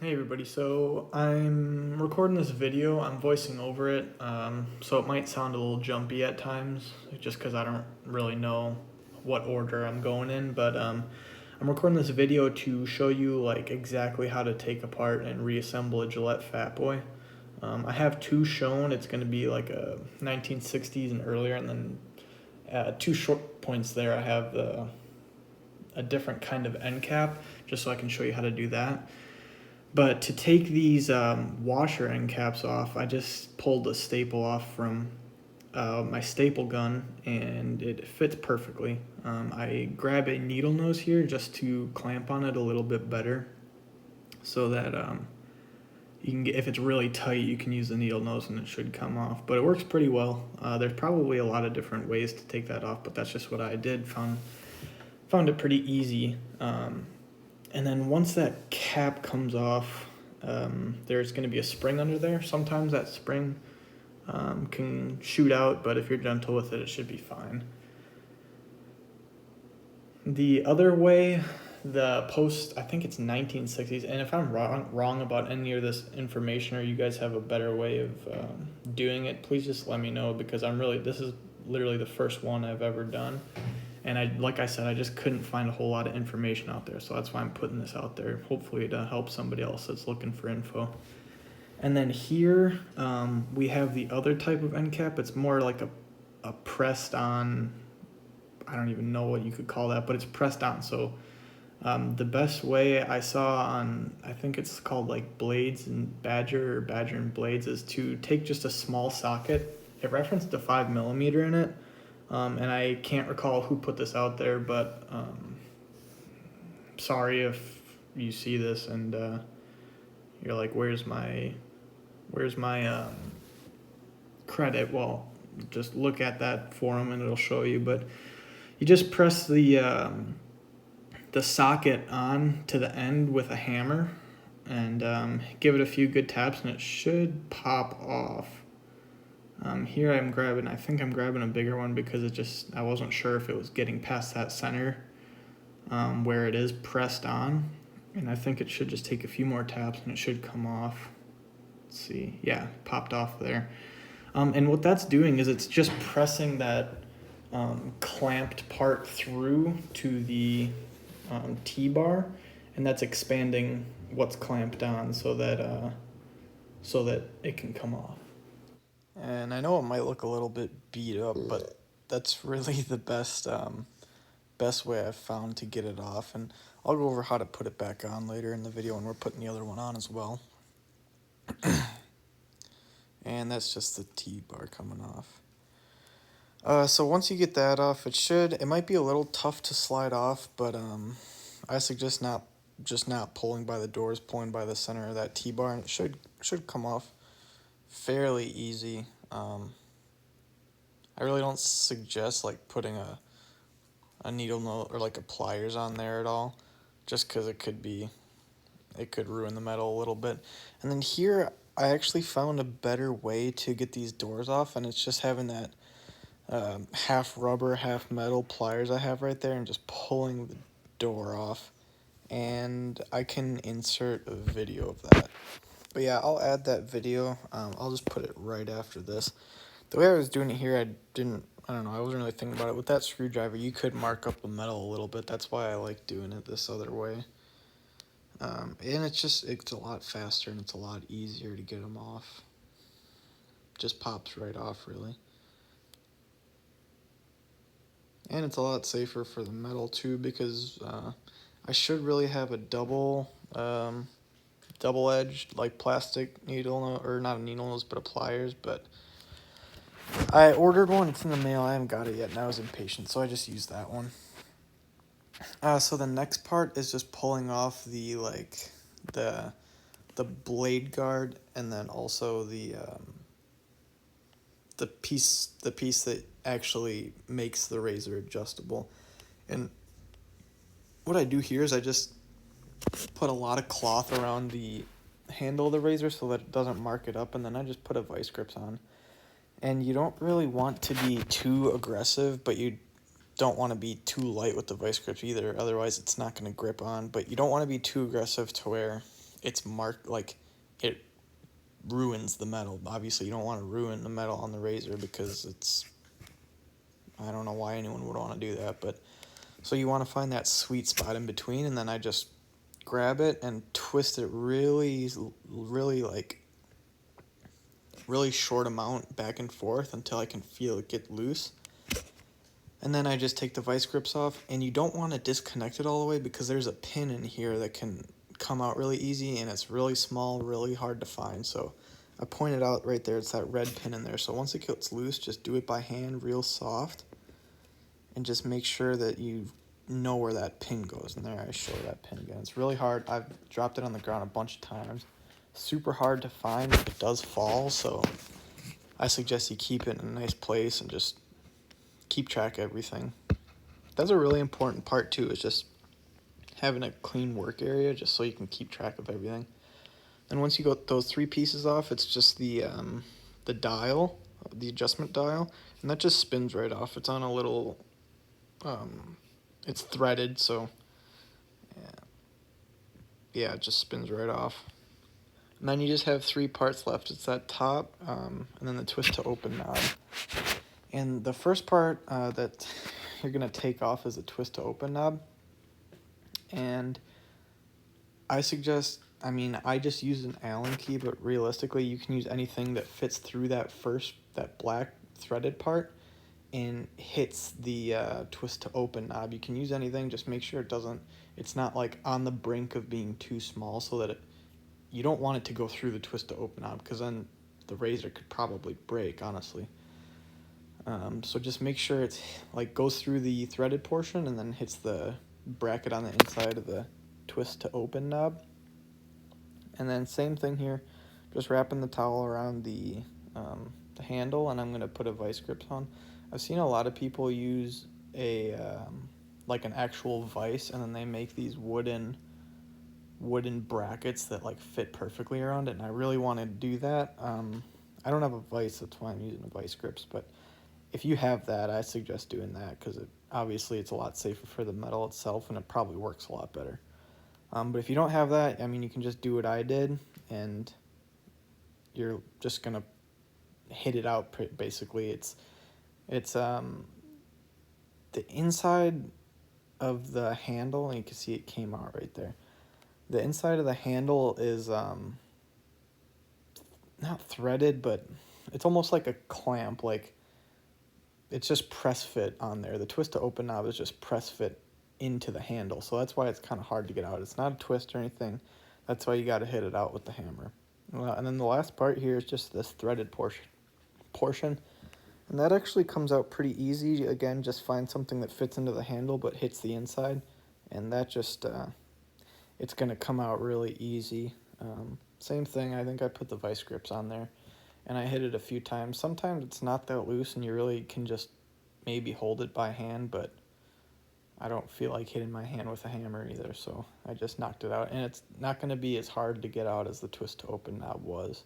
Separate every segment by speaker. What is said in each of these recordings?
Speaker 1: Hey everybody, so I'm recording this video, I'm voicing over it, so it might sound a little jumpy at times, just because I don't really know what order I'm going in, but I'm recording this video to show you like exactly how to take apart and reassemble a Gillette Fatboy. I have two shown, it's going to be like a 1960s and earlier, and then two short points there I have a different kind of end cap, just so I can show you how to do that. But to take these washer end caps off, I just pulled a staple off from my staple gun, and it fits perfectly. I grab a needle nose here just to clamp on it a little bit better, so that you can get, if it's really tight, you can use the needle nose and it should come off. But it works pretty well. There's probably a lot of different ways to take that off, but that's just what I did. Found it pretty easy. And then once that cap comes off, there's going to be a spring under there. Sometimes that spring can shoot out, but if you're gentle with it, it should be fine. The other way, the post, I think it's 1960s, and if I'm wrong about any of this information, or you guys have a better way of doing it, please just let me know, because this is literally the first one I've ever done. And like I said, I just couldn't find a whole lot of information out there, so that's why I'm putting this out there, hopefully to help somebody else that's looking for info. And then here, we have the other type of end cap. It's more like a pressed on, I don't even know what you could call that, but it's pressed on. So the best way I saw on, I think it's called like Blades and Badger, or Badger and Blades, is to take just a small socket. It referenced a 5mm in it. And I can't recall who put this out there, but sorry if you see this and you're like, where's my credit? Well, just look at that forum and it'll show you. But you just press the socket on to the end with a hammer and give it a few good taps, and it should pop off. Here I think I'm grabbing a bigger one because I wasn't sure if it was getting past that center where it is pressed on. And I think it should just take a few more taps and it should come off. Let's see. Yeah, popped off there. And what that's doing is it's just pressing that clamped part through to the T-bar, and that's expanding what's clamped on so that it can come off. And I know it might look a little bit beat up, but that's really the best way I've found to get it off. And I'll go over how to put it back on later in the video when we're putting the other one on as well. And that's just the T-bar coming off. So once you get that off, it might be a little tough to slide off, but I suggest not pulling by the doors, pulling by the center of that T-bar, and it should come off fairly easy. I really don't suggest like putting a needle nose or like a pliers on there at all, just because it could ruin the metal a little bit. And then here I actually found a better way to get these doors off, and it's just having that half rubber, half metal pliers I have right there and just pulling the door off. And I can insert a video of that. But yeah, I'll add that video. I'll just put it right after this. The way I was doing it here, I don't know, I wasn't really thinking about it. With that screwdriver, you could mark up the metal a little bit. That's why I like doing it this other way. And it's a lot faster and it's a lot easier to get them off. Just pops right off, really. And it's a lot safer for the metal too, because I should really have a double-edged like plastic needle, or not a needle nose, but a pliers. But I ordered one. It's in the mail. I haven't got it yet, and I was impatient, so I just used that one. So the next part is just pulling off the blade guard, and then also the piece that actually makes the razor adjustable. And what I do here is I just put a lot of cloth around the handle of the razor so that it doesn't mark it up, and then I just put a vice grips on. And you don't really want to be too aggressive, but you don't want to be too light with the vice grips either, otherwise it's not going to grip on. But you don't want to be too aggressive to where it's marked, like, it ruins the metal. Obviously, you don't want to ruin the metal on the razor because it's, I don't know why anyone would want to do that, but so you want to find that sweet spot in between, and then I just grab it and twist it really, really, like, really short amount back and forth until I can feel it get loose. And then I just take the vice grips off, and you don't want to disconnect it all the way because there's a pin in here that can come out really easy, and it's really small, really hard to find. So I pointed out right there, it's that red pin in there. So once it gets loose, just do it by hand real soft, and just make sure that you know where that pin goes. And there I show that pin again. It's really hard. I've dropped it on the ground a bunch of times. Super hard to find if it does fall, so I suggest you keep it in a nice place and just keep track of everything. That's a really important part too, is just having a clean work area just so you can keep track of everything. And once you got those 3 pieces off, it's just the dial, the adjustment dial, and that just spins right off. It's on a little, it's threaded, so yeah, it just spins right off. And then you just have 3 parts left. It's that top, and then the twist to open knob. And the first part that you're going to take off is a twist to open knob. And I suggest, I just use an Allen key, but realistically you can use anything that fits through that black threaded part and hits the twist to open knob. You can use anything, just make sure it's not like on the brink of being too small, so that you don't want it to go through the twist to open knob, because then the razor could probably break, honestly. So just make sure it's like goes through the threaded portion and then hits the bracket on the inside of the twist to open knob. And then same thing here, just wrapping the towel around the handle, and I'm going to put a vice grips on. I've seen a lot of people use a like an actual vice, and then they make these wooden brackets that like fit perfectly around it, and I really want to do that. I don't have a vice, that's why I'm using a vice grips, but if you have that, I suggest doing that, because obviously it's a lot safer for the metal itself, and it probably works a lot better. But if you don't have that, you can just do what I did, and you're just gonna hit it out. Basically, it's the inside of the handle, and you can see it came out right there. The inside of the handle is not threaded, but it's almost like a clamp, like it's just press fit on there. The twist to open knob is just press fit into the handle, so that's why it's kind of hard to get out. It's not a twist or anything. That's why you got to hit it out with the hammer. And then the last part here is just this threaded portion, and that actually comes out pretty easy. Again, just find something that fits into the handle but hits the inside, and that just it's gonna come out really easy. Same thing, I think I put the vice grips on there and I hit it a few times. Sometimes it's not that loose and you really can just maybe hold it by hand, but I don't feel like hitting my hand with a hammer either, so I just knocked it out. And it's not going to be as hard to get out as the twist to open knob was.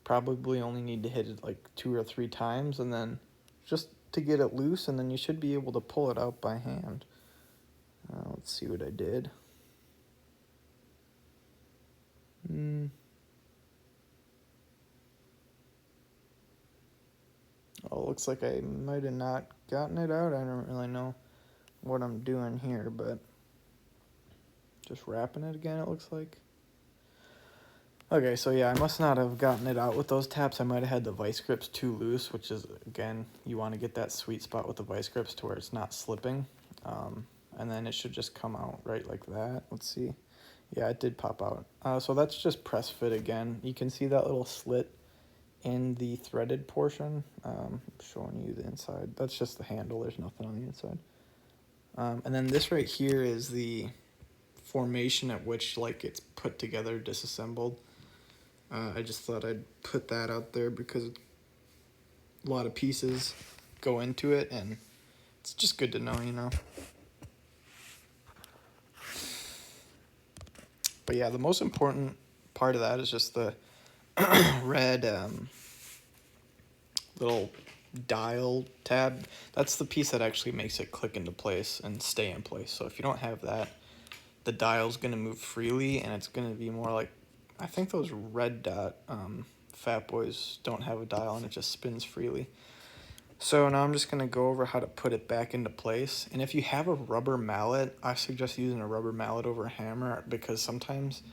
Speaker 1: Probably only need to hit it like 2 or 3 times, and then just to get it loose, and then you should be able to pull it out by hand. Let's see what I did. Oh, looks like I might have not gotten it out. I don't really know what I'm doing here, but just wrapping it again, it looks like. Okay, so yeah, I must not have gotten it out with those taps. I might have had the vice grips too loose, which is, again, you want to get that sweet spot with the vice grips to where it's not slipping. And then it should just come out right like that. Let's see. Yeah, it did pop out. So that's just press fit again. You can see that little slit in the threaded portion. I'm showing you the inside. That's just the handle. There's nothing on the inside. And then this right here is the formation at which like it's put together, disassembled. I just thought I'd put that out there because a lot of pieces go into it, and it's just good to know, you know. But yeah, the most important part of that is just the red little dial tab. That's the piece that actually makes it click into place and stay in place. So if you don't have that, the dial's going to move freely, and it's going to be more like I think those red dot Fatboys don't have a dial and it just spins freely. So now I'm just going to go over how to put it back into place. And if you have a rubber mallet, I suggest using a rubber mallet over a hammer, because sometimes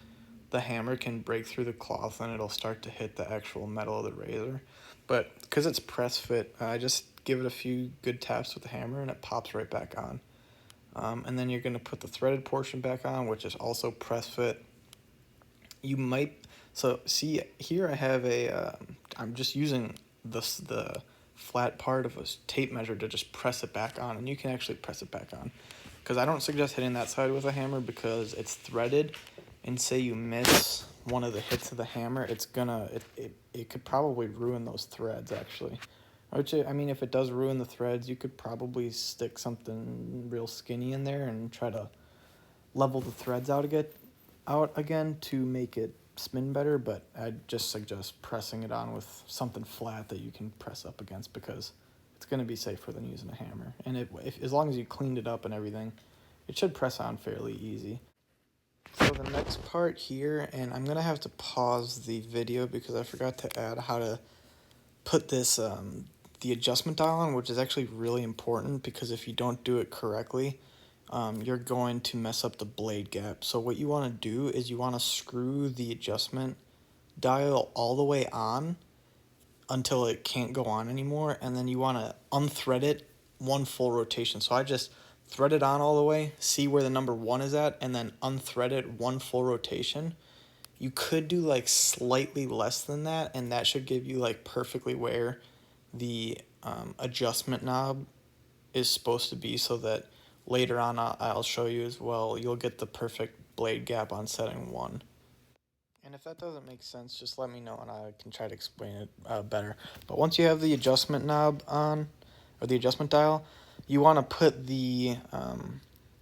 Speaker 1: the hammer can break through the cloth and it'll start to hit the actual metal of the razor. But because it's press fit, I just give it a few good taps with the hammer and it pops right back on. And then you're going to put the threaded portion back on, which is also press fit. You might, so see here I have I'm just using the flat part of a tape measure to just press it back on, and you can actually press it back on. Because I don't suggest hitting that side with a hammer because it's threaded, and say you miss one of the hits of the hammer, it could probably ruin those threads actually. Which, I mean, if it does ruin the threads, you could probably stick something real skinny in there and try to level the threads out again to make it spin better, but I'd just suggest pressing it on with something flat that you can press up against, because it's going to be safer than using a hammer. And as long as you cleaned it up and everything, it should press on fairly easy. So the next part here, and I'm going to have to pause the video because I forgot to add how to put this the adjustment dial on, which is actually really important, because if you don't do it correctly, you're going to mess up the blade gap. So what you want to do is you want to screw the adjustment dial all the way on until it can't go on anymore, and then you want to unthread it one full rotation. So I just thread it on all the way, see where the number 1 is at, and then unthread it one full rotation. You could do like slightly less than that, and that should give you like perfectly where the adjustment knob is supposed to be, so that later on I'll show you as well, you'll get the perfect blade gap on setting 1. And if that doesn't make sense, just let me know and I can try to explain it better. But once you have the adjustment knob on, or the adjustment dial, you want to put the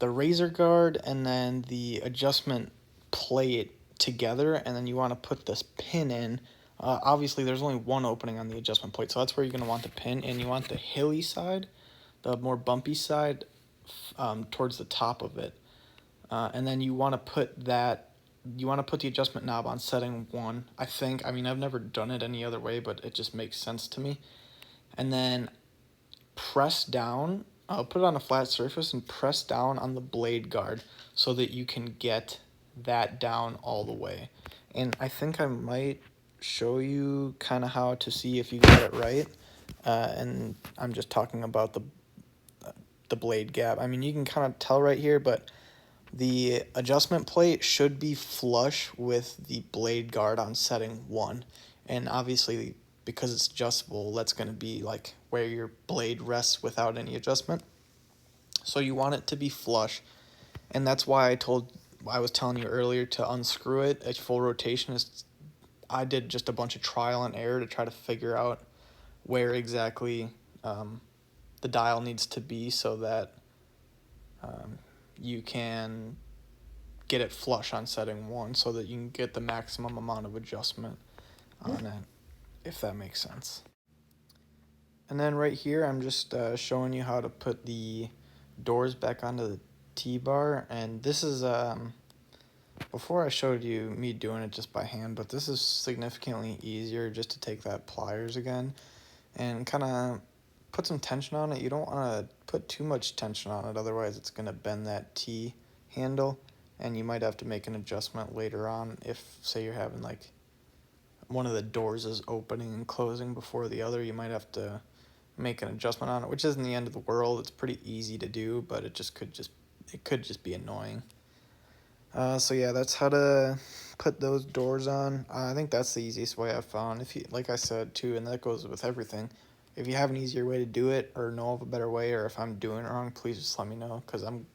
Speaker 1: razor guard and then the adjustment plate together, and then you want to put this pin in. Obviously, there's only one opening on the adjustment plate, so that's where you're going to want the pin, and you want the hilly side, the more bumpy side, towards the top of it. And then you want to put the adjustment knob on setting 1, I think. I mean, I've never done it any other way, but it just makes sense to me. And then press down, put it on a flat surface and press down on the blade guard so that you can get that down all the way. And I think I might show you kind of how to see if you got it right. And I'm just talking about the blade gap. I mean, you can kind of tell right here, but the adjustment plate should be flush with the blade guard on setting 1. And obviously, because it's adjustable, that's going to be like where your blade rests without any adjustment. So you want it to be flush. And that's why I was telling you earlier to unscrew it at full rotation. I did just a bunch of trial and error to try to figure out where exactly the dial needs to be so that you can get it flush on setting 1 so that you can get the maximum amount of adjustment on it, if that makes sense. And then right here, I'm just showing you how to put the doors back onto the T-bar. And this is, before I showed you me doing it just by hand, but this is significantly easier just to take that pliers again and kind of put some tension on it. You don't want to put too much tension on it, otherwise it's going to bend that T handle, and you might have to make an adjustment later on if, say, you're having like one of the doors is opening and closing before the other. You might have to make an adjustment on it, which isn't the end of the world. It's pretty easy to do, but it could just be annoying. So yeah, that's how to put those doors on. I think that's the easiest way I've found. If you, like I said too, and that goes with everything, if you have an easier way to do it or know of a better way, or if I'm doing it wrong, please just let me know, because I'm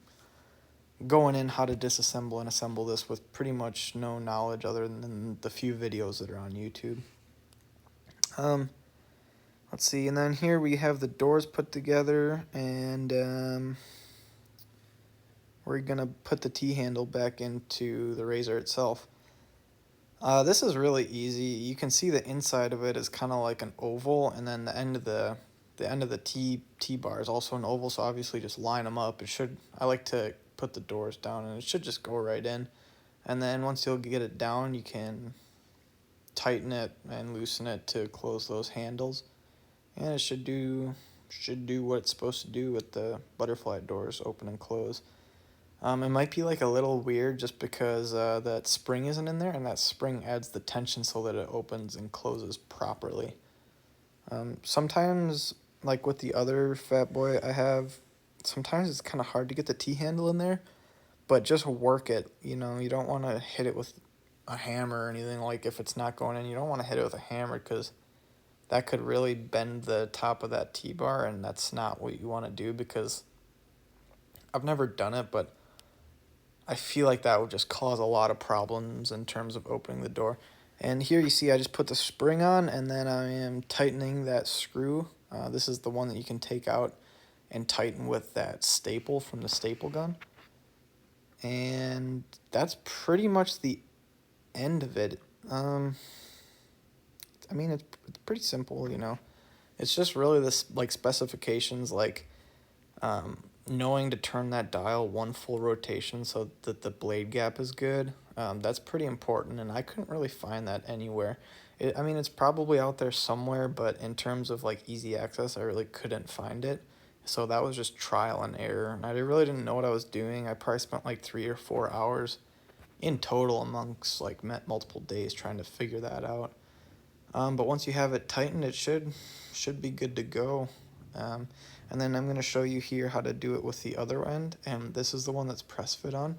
Speaker 1: going in how to disassemble and assemble this with pretty much no knowledge other than the few videos that are on YouTube. Let's see, and then here we have the doors put together, and we're gonna put the T-handle back into the razor itself. This is really easy. You can see the inside of it is kind of like an oval, and then the end of the T-bar is also an oval, so obviously just line them up. I like to put the doors down, and it should just go right in. And then once you'll get it down, you can tighten it and loosen it to close those handles. And it should do what it's supposed to do with the butterfly doors open and close. It might be like a little weird just because that spring isn't in there, and that spring adds the tension so that it opens and closes properly. Sometimes, like with the other Fatboy I have, sometimes it's kind of hard to get the T-handle in there, but just work it. You know, you don't want to hit it with a hammer or anything. Like if it's not going in, you don't want to hit it with a hammer because that could really bend the top of that T-bar, and that's not what you want to do because I've never done it, but I feel like that would just cause a lot of problems in terms of opening the door. And here you see I just put the spring on, and then I am tightening that screw. This is the one that you can take out and tighten with that staple from the staple gun. And that's pretty much the end of it. I mean, it's pretty simple, you know. It's just really this like specifications, like knowing to turn that dial one full rotation so that the blade gap is good. That's pretty important, and I couldn't really find that anywhere. I mean, it's probably out there somewhere, but in terms of like easy access, I really couldn't find it. So that was just trial and error. I really didn't know what I was doing. I probably spent like 3 or 4 hours in total amongst like multiple days trying to figure that out. But once you have it tightened, it should be good to go. And then I'm going to show you here how to do it with the other end. And this is the one that's press fit on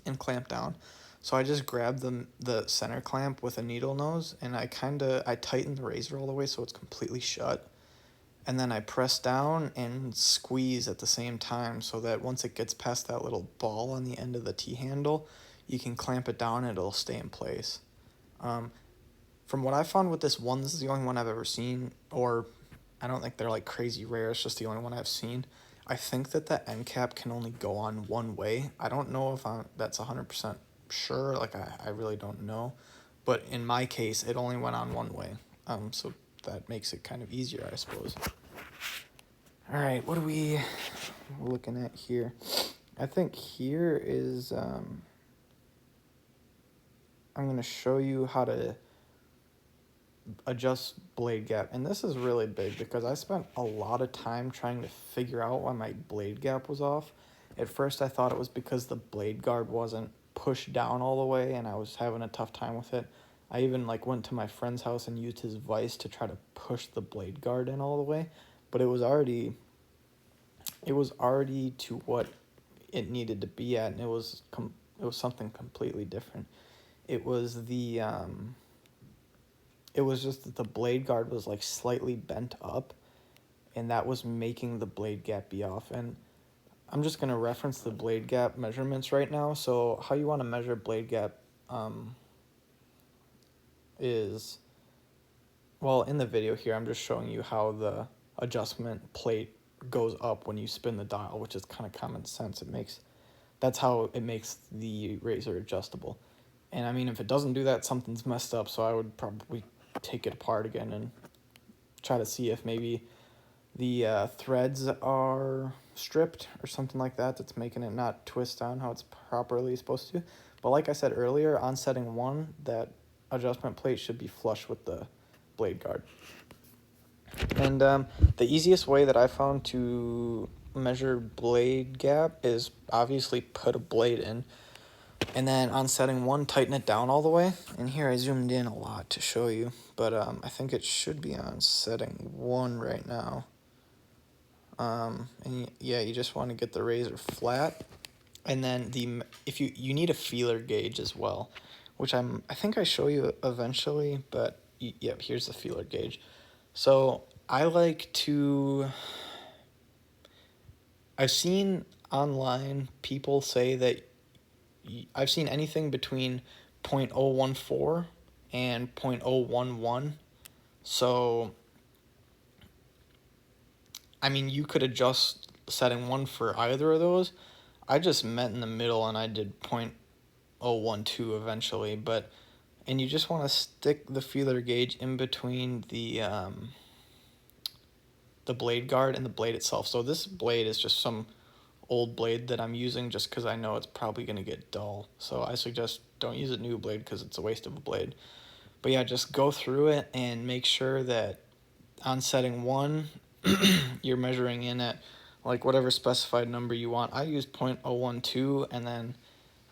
Speaker 1: and clamp down. So I just grabbed the center clamp with a needle nose, and I tighten the razor all the way so it's completely shut. And then I press down and squeeze at the same time so that once it gets past that little ball on the end of the T-handle, you can clamp it down and it'll stay in place. From what I found with this one, this is the only one I've ever seen, or I don't think they're like crazy rare, it's just the only one I've seen. I think that the end cap can only go on one way. I don't know if that's 100% sure, like I really don't know. But in my case, it only went on one way. So that makes it kind of easier, I suppose. All right, what are we looking at here? I think here is, I'm going to show you how to adjust blade gap, and this is really big because I spent a lot of time trying to figure out why my blade gap was off. At first I thought it was because the blade guard wasn't pushed down all the way and I was having a tough time with it. I even like went to my friend's house and used his vise to try to push the blade guard in all the way, but it was already to what it needed to be at, and it was something completely different. It was it was just that the blade guard was like slightly bent up, and that was making the blade gap be off. And I'm just going to reference the blade gap measurements right now. So how you want to measure blade gap is, well, in the video here, I'm just showing you how the adjustment plate goes up when you spin the dial, which is kind of common sense. That's how it makes the razor adjustable. And I mean, if it doesn't do that, something's messed up. So I would probably take it apart again and try to see if maybe the threads are stripped or something like that that's making it not twist down how it's properly supposed to. But like I said earlier, on setting 1, that adjustment plate should be flush with the blade guard. And the easiest way that I found to measure blade gap is obviously put a blade in, and then on setting 1, tighten it down all the way. And here I zoomed in a lot to show you, but I think it should be on setting 1 right now. And yeah, you just want to get the razor flat, and then if you need a feeler gauge as well, which I think I show you eventually, but yep, here's the feeler gauge. So I've seen online people say that I've seen anything between 0.014 and 0.011. So, I mean, you could adjust setting 1 for either of those. I just met in the middle and I did 0.012 eventually, and you just want to stick the feeler gauge in between the blade guard and the blade itself. So this blade is just some old blade that I'm using just because I know it's probably going to get dull. So I suggest don't use a new blade because it's a waste of a blade. But yeah, just go through it and make sure that on setting 1, you're measuring in at like whatever specified number you want. I used 0.012, and then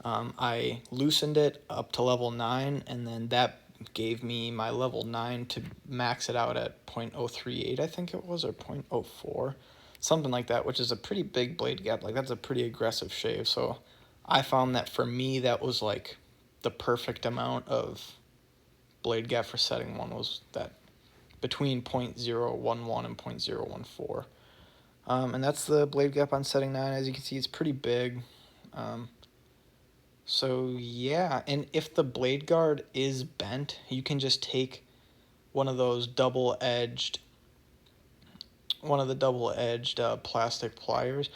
Speaker 1: I loosened it up to level 9, and then that gave me my level 9 to max it out at 0.038, I think it was, or 0.04, something like that, which is a pretty big blade gap. Like, that's a pretty aggressive shave. So I found that for me, that was like the perfect amount of blade gap for setting 1, was that between 0.011 and 0.014. And that's the blade gap on setting 9. As you can see, it's pretty big. So yeah, and if the blade guard is bent, you can just take one of those double-edged plastic pliers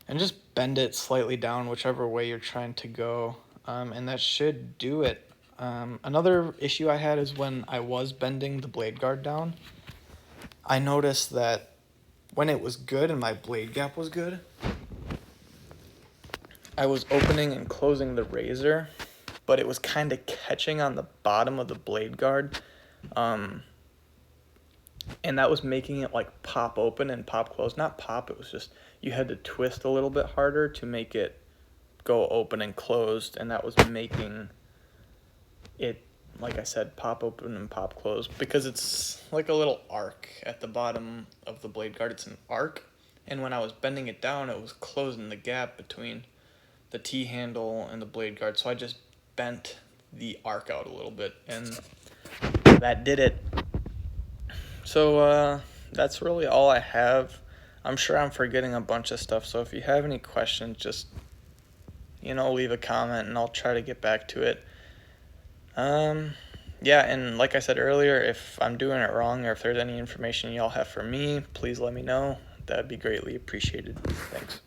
Speaker 1: and just bend it slightly down whichever way you're trying to go, and that should do it. Another issue I had is when I was bending the blade guard down, I noticed that when it was good and my blade gap was good, I was opening and closing the razor, but it was kind of catching on the bottom of the blade guard, and that was making it like pop open and pop close. Not pop, it was just you had to twist a little bit harder to make it go open and closed, and that was making it, like I said, pop open and pop close, because it's like a little arc at the bottom of the blade guard. It's an arc, and when I was bending it down, it was closing the gap between the T-handle and the blade guard, so I just bent the arc out a little bit, and that did it. So that's really all I have. I'm sure I'm forgetting a bunch of stuff, so if you have any questions, just, leave a comment, and I'll try to get back to it. Yeah, and like I said earlier, if I'm doing it wrong, or if there's any information y'all have for me, please let me know. That'd be greatly appreciated. Thanks.